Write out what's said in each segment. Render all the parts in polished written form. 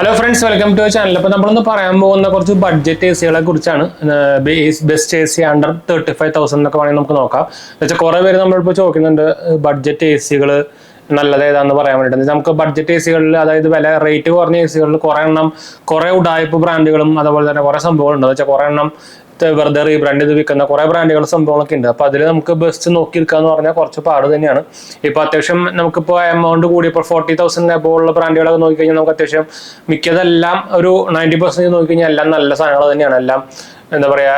Hello friends, welcome to channel. അപ്പോൾ നമ്മളിന്ന് പറയാൻ പോകുന്ന കുറച്ച് ബഡ്ജറ്റ് എ സികളെ കുറിച്ചാണ്. ബെസ്റ്റ് എ സി അണ്ടർ 35,000 എന്നൊക്കെ വേണമെങ്കിൽ നമുക്ക് നോക്കാം. എന്നുവെച്ചാൽ കുറേ പേര് നമ്മളിപ്പോൾ ചോദിക്കുന്നുണ്ട് ബഡ്ജറ്റ് എ സികൾ നല്ലത് ഏതാണെന്ന് പറയാൻ വേണ്ടിയിട്ട്. നമുക്ക് ബഡ്ജറ്റ് എ സികളിൽ, അതായത് വില റേറ്റ് കുറഞ്ഞ എ സികളിൽ കുറേ ഉഡായിപ്പ് ബ്രാൻഡുകളും അതുപോലെ തന്നെ കുറേ സംഭവങ്ങളുണ്ട്. എന്ന് വെച്ചാൽ കുറേ എണ്ണം വെറുതെ റീബ്രാൻഡ് ചെയ്ത് വിൽക്കുന്ന കുറേ ബ്രാൻഡുകൾ സംഭവങ്ങളൊക്കെ ഉണ്ട്. അപ്പോൾ അതിൽ നമുക്ക് ബെസ്റ്റ് നോക്കിയെടുക്കുക എന്ന് പറഞ്ഞാൽ കുറച്ച് പാട് തന്നെയാണ്. ഇപ്പോൾ അത്യാവശ്യം നമുക്കിപ്പോൾ എമൗണ്ട് കൂടി ഇപ്പോൾ 40,000 എബോവ് ഉള്ള ബ്രാൻഡുകളൊക്കെ നോക്കിക്കഴിഞ്ഞാൽ നമുക്ക് അത്യാവശ്യം മിക്കതെല്ലാം ഒരു 90% നോക്കിക്കഴിഞ്ഞാൽ എല്ലാം നല്ല സാധനങ്ങൾ തന്നെയാണ്. എല്ലാം എന്താ പറയുക,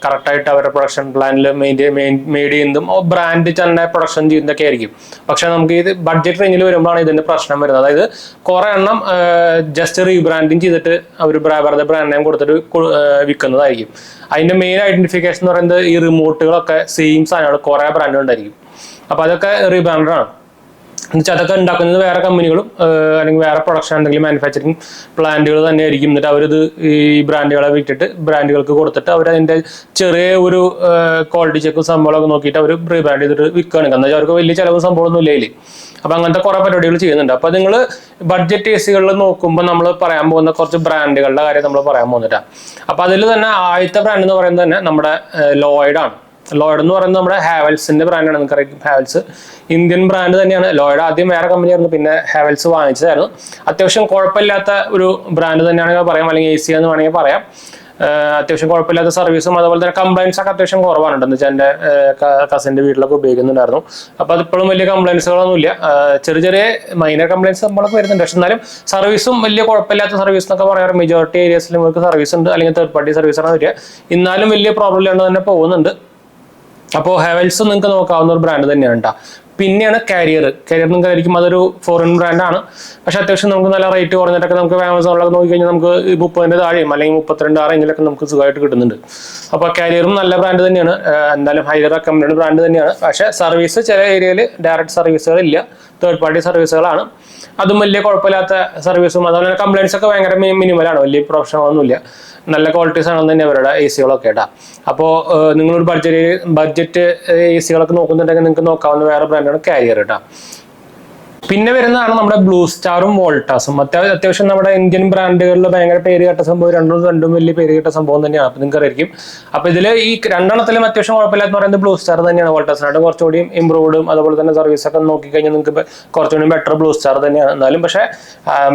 കറക്റ്റായിട്ട് അവരുടെ പ്രൊഡക്ഷൻ പ്ലാനിൽ മെയ്ഡ് ചെയ്യുന്നതും ബ്രാൻഡ് തന്നെ പ്രൊഡക്ഷൻ ചെയ്യുന്നതൊക്കെ ആയിരിക്കും. പക്ഷെ നമുക്ക് ഇത് ബഡ്ജറ്റ് റേഞ്ചിൽ വരുമ്പോഴാണ് ഇതിന്റെ പ്രശ്നം വരുന്നത്. അതായത് കുറെ എണ്ണം ജസ്റ്റ് റീബ്രാൻഡിങ് ചെയ്തിട്ട് അവർ വെറുതെ ബ്രാൻഡ് നെയിം കൊടുത്തിട്ട് വിൽക്കുന്നതായിരിക്കും. അതിന്റെ മെയിൻ ഐഡന്റിഫിക്കേഷൻ എന്ന് പറയുന്നത് ഈ റിമോട്ടുകളൊക്കെ സെയിം സാധനങ്ങൾ കുറേ ബ്രാൻഡുകൾ ഉണ്ടായിരിക്കും. അപ്പൊ അതൊക്കെ റീബ്രാൻഡാണ്. എന്നുവെച്ചാൽ അതൊക്കെ ഉണ്ടാക്കുന്നത് വേറെ കമ്പനികളും അല്ലെങ്കിൽ വേറെ പ്രൊഡക്ഷൻ എന്തെങ്കിലും മാനുഫാക്ചറിങ് പ്ലാന്റുകൾ തന്നെ ആയിരിക്കും. എന്നിട്ട് അവരിത് ഈ ബ്രാൻഡുകളെ വിറ്റിട്ട് ബ്രാൻഡുകൾക്ക് കൊടുത്തിട്ട് അവരതിൻ്റെ ചെറിയ ഒരു ക്വാളിറ്റി ചെക്കും സംഭവങ്ങളൊക്കെ നോക്കിയിട്ട് അവർ റീബ്രാൻഡ് ചെയ്തിട്ട് വിൽക്കുകയാണ്. കാരണം വെച്ചാൽ അവർക്ക് വലിയ ചിലവ് സംഭവമൊന്നും ഇല്ല. അപ്പം അങ്ങനത്തെ കുറേ പരിപാടികൾ ചെയ്യുന്നുണ്ട്. അപ്പോൾ നിങ്ങൾ ബഡ്ജറ്റ് എ സികളിൽ നോക്കുമ്പോൾ നമ്മൾ പറയാൻ പോകുന്ന കുറച്ച് ബ്രാൻഡുകളുടെ കാര്യം നമ്മൾ പറയാൻ പോകുന്നിട്ടാണ്. അപ്പോൾ അതിൽ തന്നെ ആദ്യത്തെ ബ്രാൻഡ് എന്ന് പറയുന്നത് തന്നെ നമ്മുടെ ലോയിഡ് ആണ്. ലോയിഡ് എന്ന് പറയുന്നത് നമ്മുടെ ഹാവൽസിന്റെ ബ്രാൻഡാണ്. നിങ്ങൾക്കറിയാം, ഹാവൽസ് ഇന്ത്യൻ ബ്രാൻഡ് തന്നെയാണ്. ലോയിഡ് ആദ്യം വേറെ കമ്പനിയായിരുന്നു, പിന്നെ ഹാവൽസ് വാങ്ങിച്ചതായിരുന്നു. അത്യാവശ്യം കുഴപ്പമില്ലാത്ത ഒരു ബ്രാൻഡ് തന്നെയാണെങ്കിൽ പറയാം, അല്ലെങ്കിൽ എ സി എന്ന് വേണമെങ്കിൽ പറയാം. അത്യാവശ്യം കുഴപ്പമില്ലാത്ത സർവീസും അതുപോലെ തന്നെ കംപ്ലൈൻസ് ഒക്കെ അത്യാവശ്യം കുറവാണ്. എന്ന് വെച്ചാൽ എൻ്റെ കസിൻ്റെ വീട്ടിലൊക്കെ ഉപയോഗിക്കുന്നുണ്ടായിരുന്നു. അപ്പോൾ അതിപ്പോഴും വലിയ കംപ്ലൈൻസുകളൊന്നുമില്ല. ചെറിയ ചെറിയ മൈനർ കംപ്ലൈൻസ് നമ്മളൊക്കെ വരുന്നുണ്ട്. പക്ഷെ എന്നാലും സർവീസും വലിയ കുഴപ്പമില്ലാത്ത സർവീസ് എന്നൊക്കെ പറയാറ് മെജോറിറ്റി ഏരിയസിലും ഇവർക്ക് സർവീസ് ഉണ്ട്, അല്ലെങ്കിൽ തേർഡ് പാർട്ടി സർവീസാണ് വരിക. എന്നാലും വലിയ പ്രോബ്ലം ഇല്ലാണ്ട് തന്നെ പോകുന്നുണ്ട്. അപ്പോൾ ഹാവൽസ് നിങ്ങൾക്ക് നോക്കാവുന്ന ഒരു ബ്രാൻഡ് തന്നെയാണ് കേട്ടോ. പിന്നെയാണ് കാരിയർ. നിങ്ങൾക്ക് ആയിരിക്കും അതൊരു ഫോറിൻ ബ്രാൻഡാണ്. പക്ഷെ അത്യാവശ്യം നമുക്ക് നല്ല റേറ്റ് കുറഞ്ഞിട്ടൊക്കെ നമുക്ക് ആമസോണിലൊക്കെ നോക്കിക്കഴിഞ്ഞാൽ നമുക്ക് 30 താഴെയും അല്ലെങ്കിൽ 32 ആ റേഞ്ചിലൊക്കെ നമുക്ക് സുഖമായിട്ട് കിട്ടുന്നുണ്ട്. അപ്പോൾ കാരിയറും നല്ല ബ്രാൻഡ് തന്നെയാണ്. എന്തായാലും ഹൈലി റെക്കമെൻഡഡ് ബ്രാൻഡ് തന്നെയാണ്. പക്ഷേ സർവീസ് ചില ഏരിയയിൽ ഡയറക്റ്റ് സർവീസുകളില്ല, തേർഡ് പാർട്ടി സർവീസുകളാണ്. അതും വലിയ കുഴപ്പമില്ലാത്ത സർവീസും അതുപോലെ തന്നെ കംപ്ലൈൻസ് ഒക്കെ ഭയങ്കര മിനിമലാണ്. വലിയ പ്രൊഫഷണലൊന്നുമില്ല. നല്ല ക്വാളിറ്റീസ് ആണെന്ന് തന്നെ അവരുടെ എ സികളൊക്കെ കേട്ടോ. അപ്പോൾ നിങ്ങളൊരു ബഡ്ജറ്റ് എ സികളൊക്കെ നോക്കുന്നുണ്ടെങ്കിൽ നിങ്ങൾക്ക് നോക്കാവുന്ന വേറെ ബ്രാൻഡാണ് കാരിയർ കേട്ടോ. പിന്നെ വരുന്നതാണ് നമ്മുടെ ബ്ലൂ സ്റ്റാറും വോൾട്ടാസും. അത്യാവശ്യം നമ്മുടെ ഇന്ത്യൻ ബ്രാൻഡുകളിൽ ഭയങ്കര പേര് കേട്ട സംഭവം, രണ്ടും വലിയ പേര് കേട്ട സംഭവം തന്നെയാണ്. അപ്പോൾ നിങ്ങൾക്ക് അറിയാം. അപ്പോൾ ഇതിൽ ഈ രണ്ടെണ്ണത്തിലും അത്യാവശ്യം കുഴപ്പമില്ലാന്ന് പറയുന്നത് ബ്ലൂ സ്റ്റാർ തന്നെയാണ്. വോൾട്ടാസിനായിട്ട് കുറച്ചുകൂടി ഇംപ്രൂവ്ഡും അതുപോലെ തന്നെ സർവീസൊക്കെ നോക്കിക്കഴിഞ്ഞാൽ നിങ്ങൾക്ക് കുറച്ചുകൂടി ബെറ്റർ ബ്ലൂ സ്റ്റാർ തന്നെയാണ്. എന്നാലും പക്ഷേ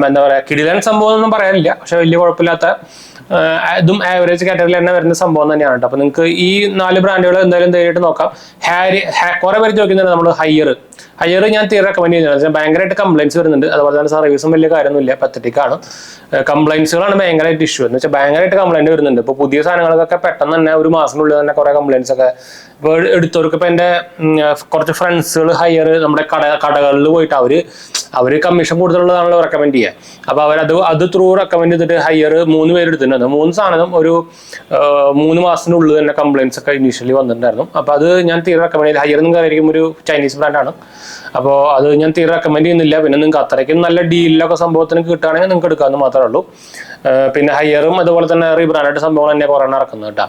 എന്താ പറയുക, കിടിലൻ സംഭവം ഒന്നും പറയാനില്ല. പക്ഷെ വലിയ കുഴപ്പമില്ലാത്ത ഇതും ആവറേജ് കാറ്റഗറിയിൽ തന്നെ വരുന്ന സംഭവം തന്നെയാണ് കേട്ടോ. അപ്പോൾ നിങ്ങൾക്ക് ഈ 4 ബ്രാൻഡുകൾ എന്തായാലും ധൈര്യമായിട്ട് നോക്കാം. കുറേ പേര് ചോദിക്കുന്നുണ്ട് നമ്മൾ ഹയ്യർ ഞാൻ തീരെ റെക്കമെൻഡ് ചെയ്യുന്നത്. ഭയങ്കരമായിട്ട് കംപ്ലൈൻസ് വരുന്നുണ്ട്. അതുപോലെ തന്നെ സർവീസും വലിയ കാര്യമൊന്നുമില്ല, പത്തറ്റിക്കാണ്. കംപ്ലൈൻസുകളാണ് ഭയങ്കരമായിട്ട് ഇഷ്യൂ. എന്ന് വെച്ചാൽ ഭയങ്കരമായിട്ട് കംപ്ലൈൻറ്റ് വരുന്നുണ്ട്. ഇപ്പോൾ പുതിയ സാധനങ്ങൾക്കൊക്കെ പെട്ടെന്ന് തന്നെ ഒരു മാസത്തിനുള്ളിൽ തന്നെ കുറേ കംപ്ലൈൻസ് ഒക്കെ ഇപ്പോൾ എടുത്തവർക്ക്. ഇപ്പോൾ എൻ്റെ കുറച്ച് ഫ്രണ്ട്സുകൾ ഹയ്യർ നമ്മുടെ കടകളിൽ പോയിട്ട് അവർ കമ്മീഷൻ കൂടുതലുള്ളതാണല്ലോ റെക്കമെൻഡ് ചെയ്യുക. അപ്പോൾ അത് ത്രൂ റെക്കമെൻഡ് ചെയ്തിട്ട് ഹയ്യർ 3 പേര് എടുത്തിട്ടുണ്ട്. 3 സാധനം ഒരു 3 മാസത്തിനുള്ളിൽ തന്നെ കംപ്ലൈൻസ് ഒക്കെ ഇനീഷ്യലി വന്നിട്ടുണ്ടായിരുന്നു. അപ്പോൾ അത് ഞാൻ തീരെ റെക്കമെൻഡ് ചെയ്യില്ല. ഹയ്യർ നിങ്ങൾക്ക് അറിയാം, ഒരു ചൈനീസ് ബ്രാൻഡാണ്. അപ്പോൾ അത് ഞാൻ തീരെ റെക്കമെൻഡ് ചെയ്യുന്നില്ല. പിന്നെ നിങ്ങൾക്ക് അത്രയ്ക്കും നല്ല ഡീലിലൊക്കെ സംഭവത്തിന് കിട്ടുകയാണെങ്കിൽ നിങ്ങൾക്ക് എടുക്കാമെന്ന് മാത്രമേ ഉള്ളൂ. പിന്നെ ഹയ്യറും അതുപോലെ തന്നെ റീബ്രാൻഡായിട്ട് സംഭവങ്ങൾ തന്നെ കുറേ ഇറക്കുന്നത് കേട്ടോ.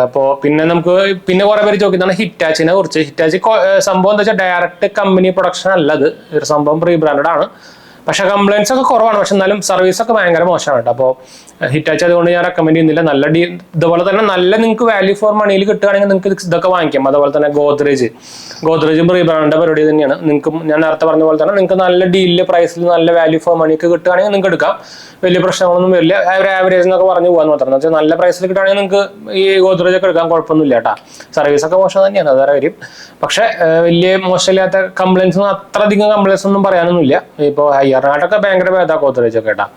അപ്പോൾ പിന്നെ കുറേ പേര് ചോദിക്കുന്നതാണ് ഹിറ്റാച്ചിനെ കുറിച്ച്. ഹിറ്റാച്ചി സംഭവം എന്താ വെച്ചാൽ ഡയറക്റ്റ് കമ്പനി പ്രൊഡക്ഷൻ അല്ലത്, ഒരു സംഭവം റീബ്രാൻഡഡ് ആണ്. പക്ഷെ കംപ്ലൈൻസ് ഒക്കെ കുറവാണ്. പക്ഷെ എന്നാലും സർവീസ് ഒക്കെ ഭയങ്കര മോശമാണ് കേട്ടോ. അപ്പോൾ ഹിറ്റാച്ചി അതുകൊണ്ട് ഞാൻ റെക്കമെൻഡ് ചെയ്യുന്നില്ല. നല്ല ഇതുപോലെ തന്നെ നല്ല നിങ്ങൾക്ക് വാല്യൂ ഫോർ മണിയിൽ കിട്ടുകയാണെങ്കിൽ നിങ്ങൾക്ക് ഇതൊക്കെ വാങ്ങിക്കാം. അതുപോലെ തന്നെ ഗോദ്രേജും റീബ്രാൻഡിന്റെ പരിപാടി തന്നെയാണ്. നിങ്ങൾക്ക് ഞാൻ നേരത്തെ പറഞ്ഞ പോലെ തന്നെ നിങ്ങൾക്ക് നല്ല ഡീലിൽ പ്രൈസിൽ നല്ല വാല്യൂ ഫോർ മണിക്ക് കിട്ടുകയാണെങ്കിൽ നിങ്ങൾക്ക് എടുക്കാം. വലിയ പ്രശ്നങ്ങളൊന്നും വരില്ല. ഒരു ആവറേജ് എന്നൊക്കെ പറഞ്ഞു പോകാൻ മാത്രം. എന്ന് വെച്ചാൽ നല്ല പ്രൈസിൽ കിട്ടുകയാണെങ്കിൽ നിങ്ങൾക്ക് ഈ ഗോദ്രേജ് ഒക്കെ എടുക്കാൻ കുഴപ്പമൊന്നുമില്ല കേട്ടോ. സർവീസൊക്കെ മോശം തന്നെയാണ്, അത് വേറെ കാര്യം. പക്ഷെ വലിയ മോശമില്ലാത്ത കംപ്ലൈൻസ് അത്രയധികം കംപ്ലൈൻസ് ഒന്നും പറയാനൊന്നുമില്ല. ഇപ്പോൾ ഹയ്യറിനായിട്ടൊക്കെ ഭയങ്കര ഭേദമാണ് ഗോദ്രേജ് ഒക്കെ കേട്ടോ.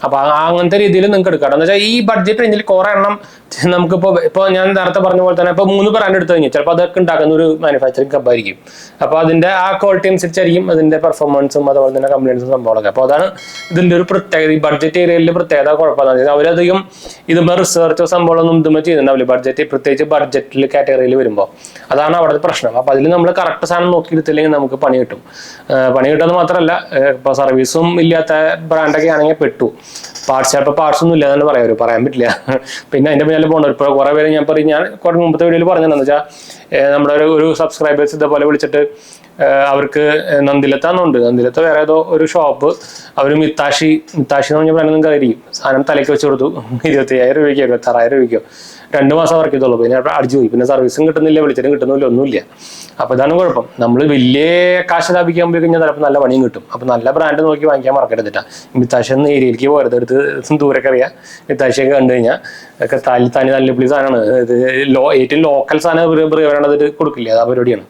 അപ്പോൾ അങ്ങനത്തെ രീതിയിൽ നിങ്ങൾക്ക് എടുക്കാം. എന്ന് വെച്ചാൽ ഈ ബഡ്ജറ്റ് റേഞ്ചിൽ കുറേ എണ്ണം ഇപ്പോൾ ഞാൻ നേരത്തെ പറഞ്ഞ പോലെ തന്നെ ഇപ്പോൾ 3 ബ്രാൻഡ് എടുത്തു കഴിഞ്ഞാൽ ചിലപ്പോൾ അതൊക്കെ ഉണ്ടാക്കുന്ന ഒരു മാനുഫാക്ചറിങ് കമ്പായിരിക്കും. അപ്പോൾ അതിന്റെ ആ ക്വാളിറ്റി അനുസരിച്ചായിരിക്കും അതിന്റെ പെർഫോമൻസും അതുപോലെ തന്നെ കംപ്ലൈൻസും സംഭവങ്ങളൊക്കെ. അപ്പോൾ അതാണ് ഇതിന്റെ ഒരു പ്രത്യേകത. ഈ ബഡ്ജറ്റ് ഏരിയയിൽ പ്രത്യേകത കുഴപ്പമെന്ന് വെച്ചാൽ അവരധികം ഇതുമ്പോൾ റിസർച്ചോ സംഭവങ്ങളൊന്നും ഇതുമ്പോൾ ചെയ്യുന്നുണ്ടാവില്ല. പ്രത്യേകിച്ച് ബഡ്ജറ്റിൽ കാറ്റഗറിയിൽ വരുമ്പോൾ അതാണ് അവിടുത്തെ പ്രശ്നം. അപ്പോൾ അതിൽ നമ്മൾ കറക്റ്റ് സാധനം നോക്കിയെടുത്തില്ലെങ്കിൽ നമുക്ക് പണി കിട്ടുമെന്ന് മാത്രമല്ല, ഇപ്പോൾ സർവീസും ഇല്ലാത്ത ബ്രാൻഡൊക്കെ ആണെങ്കിൽ പെട്ടു. ചിലപ്പോൾ പാർട്സ് ഒന്നും ഇല്ല എന്ന് പറയാൻ പറ്റില്ല. പിന്നെ അതിന്റെ പിന്നാലെ പോകണം. ഇപ്പോൾ കുറേ പേര് ഞാൻ മുമ്പത്തെ വീഡിയോയിൽ പറഞ്ഞതെന്ന് വെച്ചാൽ നമ്മുടെ ഒരു സബ്സ്ക്രൈബേഴ്സ് ഇതേപോലെ വിളിച്ചിട്ട് അവർക്ക് നന്ദിലത്താന്നുണ്ട്, നന്ദിലത്ത് വേറെ ഏതോ ഒരു ഷോപ്പ് അവർ മിത്താഷി എന്ന് പറഞ്ഞ ബ്രാൻഡ് നിങ്ങൾക്ക് അറിയും. സാധനം തലയ്ക്ക് വെച്ച് കൊടുത്തു 25,000 രൂപയ്ക്കോ 26,000 രൂപയ്ക്കോ 2 മാസം വർക്ക് ചെയ്തോളൂ. പിന്നെ അടിച്ചു പോയി. പിന്നെ സർവീസും കിട്ടുന്നില്ല, വിളിച്ചിട്ടും കിട്ടുന്നില്ല, ഒന്നുമില്ല. അപ്പൊ ഇതാണ് കുഴപ്പം. നമ്മൾ വലിയ കാശ് ലാഭിക്കാൻ പോയി കഴിഞ്ഞാൽ ചിലപ്പോൾ നല്ല പണിയും കിട്ടും. അപ്പൊ നല്ല ബ്രാൻഡ് നോക്കി വാങ്ങിക്കാൻ മറക്കരുതിട്ടാ. മിത്താശി എന്ന ഏരിയയിലേക്ക് പോരുത്, എടുത്ത് ദൂരൊക്കെ അറിയാം. മിത്താശിയൊക്കെ കണ്ടു കഴിഞ്ഞാൽ ഒക്കെ തനി തല്ലിപ്പൊളി സാധനമാണ്. ഏറ്റവും ലോക്കൽ സാധനം പറയണത് കൊടുക്കില്ല, അത് പരിപാടിയാണ്.